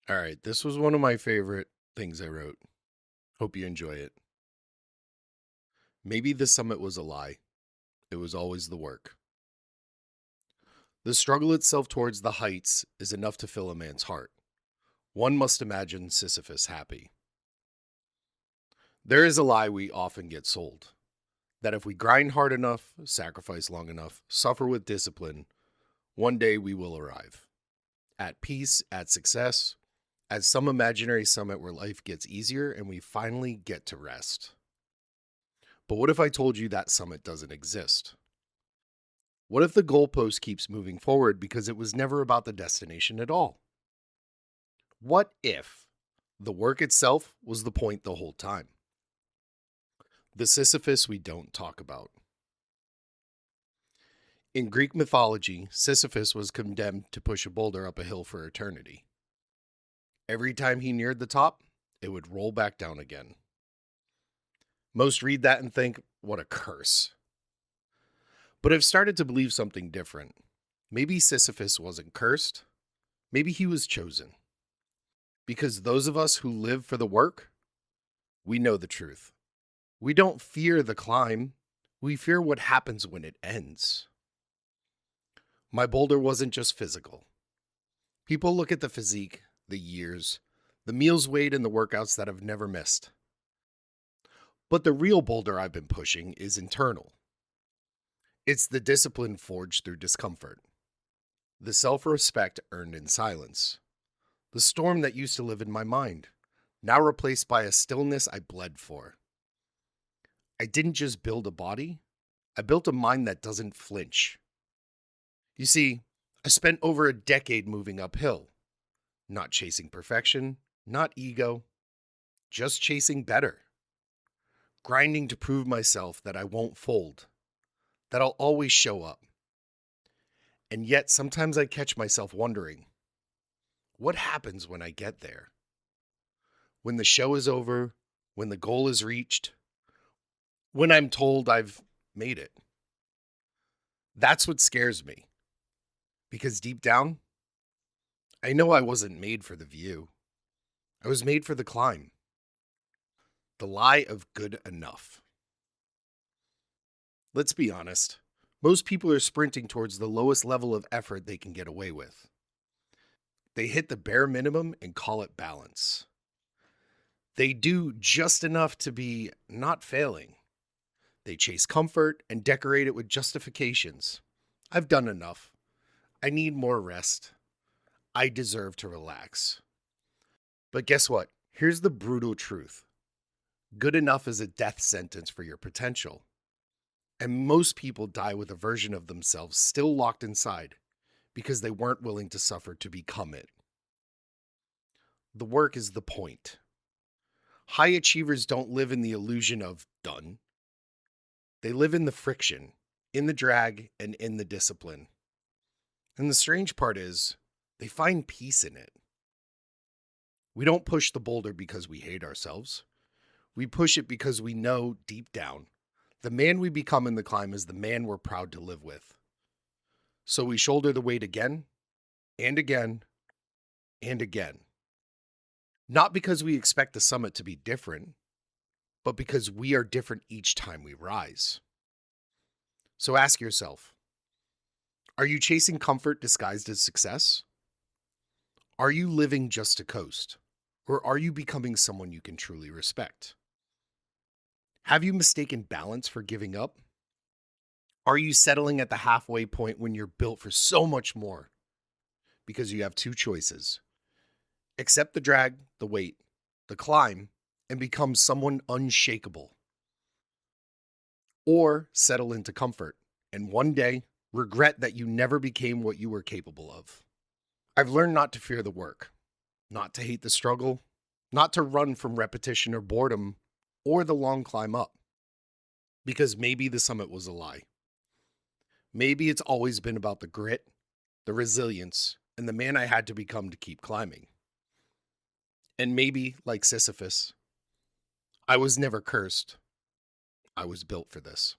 All right, this was one of my favorite things I wrote. Hope you enjoy it. Maybe the summit was a lie. It was always the work. The struggle itself towards the heights is enough to fill a man's heart. One must imagine Sisyphus happy. There is a lie we often get sold that if we grind hard enough, sacrifice long enough, suffer with discipline, one day we will arrive. At peace, at success, at some imaginary summit where life gets easier and we finally get to rest. But what if I told you that summit doesn't exist? What if the goalpost keeps moving forward because it was never about the destination at all? What if the work itself was the point the whole time? The Sisyphus we don't talk about. In Greek mythology, Sisyphus was condemned to push a boulder up a hill for eternity. Every time he neared the top, it would roll back down again. Most read that and think, what a curse. But I've started to believe something different. Maybe Sisyphus wasn't cursed. Maybe he was chosen. Because those of us who live for the work, we know the truth. We don't fear the climb. We fear what happens when it ends. My boulder wasn't just physical. People look at the physique, the years, the meals weighed, and the workouts that I've never missed. But the real boulder I've been pushing is internal. It's the discipline forged through discomfort, the self-respect earned in silence, the storm that used to live in my mind, now replaced by a stillness I bled for. I didn't just build a body, I built a mind that doesn't flinch. You see, I spent over a decade moving uphill, not chasing perfection, not ego, just chasing better. Grinding to prove myself that I won't fold, that I'll always show up. And yet sometimes I catch myself wondering, what happens when I get there? When the show is over, when the goal is reached, when I'm told I've made it. That's what scares me. Because deep down, I know I wasn't made for the view. I was made for the climb. The lie of good enough. Let's be honest. Most people are sprinting towards the lowest level of effort they can get away with. They hit the bare minimum and call it balance. They do just enough to be not failing. They chase comfort and decorate it with justifications. I've done enough. I need more rest. I deserve to relax. But guess what? Here's the brutal truth. Good enough is a death sentence for your potential. And most people die with a version of themselves still locked inside because they weren't willing to suffer to become it. The work is the point. High achievers don't live in the illusion of done. They live in the friction, in the drag, and in the discipline. And the strange part is, they find peace in it. We don't push the boulder because we hate ourselves. We push it because we know deep down, the man we become in the climb is the man we're proud to live with. So we shoulder the weight again, and again, and again. Not because we expect the summit to be different, but because we are different each time we rise. So ask yourself, are you chasing comfort disguised as success? Are you living just to coast? Or are you becoming someone you can truly respect? Have you mistaken balance for giving up? Are you settling at the halfway point when you're built for so much more? Because you have two choices. Accept the drag, the weight, the climb, and become someone unshakable. Or settle into comfort and one day regret that you never became what you were capable of. I've learned not to fear the work, not to hate the struggle, not to run from repetition or boredom or the long climb up. Because maybe the summit was a lie. Maybe it's always been about the grit, the resilience, and the man I had to become to keep climbing. And maybe, like Sisyphus, I was never cursed. I was built for this.